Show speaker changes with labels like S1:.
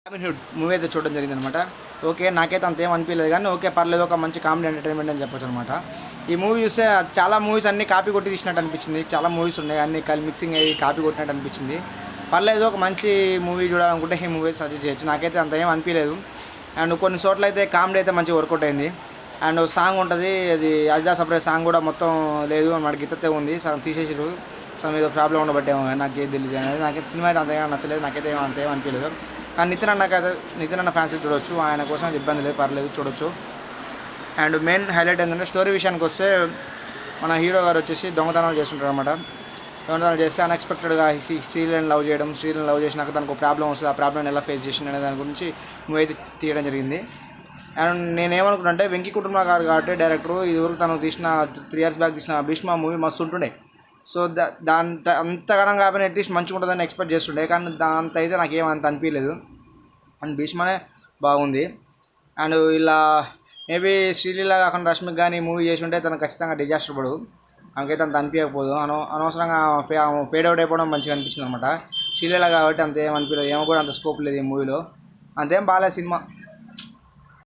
S1: Robin Hood movie అయితే చూడడం జరిగిందనమాట. ఓకే, నాకైతే అంత ఏం అనిపించలేదు కానీ ఓకే పర్లేదు, ఒక మంచి కామెడీ ఎంటర్టైన్మెంట్ అని చెప్పొచ్చు అనమాట. ఈ మూవీ చూస్తే చాలా మూవీస్ అన్నీ కాపీ కొట్టి తీసినట్టు అనిపించింది. చాలా మూవీస్ ఉన్నాయి, అన్ని మిక్సింగ్ అయ్యి కాపీ కొట్టినట్టు అనిపించింది. పర్లేదు, ఒక మంచి మూవీ చూడాలనుకుంటే ఈ మూవీ సజెస్ట్ చేయొచ్చు. నాకైతే అంత ఏం అనిపించలేదు. అండ్ కొన్ని చోట్ల అయితే కామెడీ అయితే మంచిగా వర్కౌట్ అయింది. అండ్ సాంగ్ ఉంటుంది, అది అజిదా సపరేట్ సాంగ్ కూడా మొత్తం లేదు మన గీతతే ఉంది, సగం తీసేసారు. సమ్ ఏదో ప్రాబ్లం ఉండబట్టేమో నాకేం తెలియదు అనేది. నాకైతే సినిమా అయితే అంతగా నచ్చలేదు, నాకైతే అంత ఏం అనిపించలేదు. కానీ నితిన్ అన్న ఫ్యాన్స్ చూడొచ్చు, ఆయన కోసం అది ఇబ్బంది లేదు, పర్లేదు చూడొచ్చు. అండ్ మెయిన్ హైలైట్ ఏంటంటే స్టోరీ విషయానికి వస్తే మన హీరో గారు వచ్చేసి దొంగతనాలు చేస్తుంటారు అనమాట. దొంగతనాలు చేస్తే అన్ఎక్స్పెక్టెడ్గా శ్రీలను లవ్ చేయడం, శ్రీలను లవ్ చేసినాక దానికి ఒక ప్రాబ్లం వస్తుంది, ఆ ప్రాబ్లమ్ ఎలా ఫేస్ చేసిన అనే దాని గురించి మూవీ అయితే తీయడం జరిగింది. అండ్ నేనేమనుకున్నా అంటే వెంకీ కుటుంబ గారు కాబట్టి డైరెక్టరు ఇదివరకు తను తీసిన 3 years బ్యాక్ తీసిన భీష్మ మూవీ మస్తు ఉంటుండే. సో అంతగానం కాబట్టి అట్లీస్ట్ మంచిగా ఉంటుందని ఎక్స్పెక్ట్ చేస్తుండే, కానీ దాంతో అయితే నాకు ఏమంత అనిపించలేదు. అండ్ భీష్మనే బాగుంది. అండ్ ఇలా మేబీ శ్రీలీల కాకుండా రష్మిక కానీ మూవీ చేసి ఉంటే తను ఖచ్చితంగా డిజాస్టర్ పడు, ఆమెకైతే అంత అనిపించకపోదు. అనవసరంగా ఫేడ్ అవుట్ అయిపోవడం మంచిగా అనిపించింది అనమాట. శ్రీలీల కాబట్టి అంత ఏమనిపించలేదు, ఏమో కూడా అంత స్కోప్ లేదు ఈ మూవీలో, అంతేం బాగాలేదు సినిమా.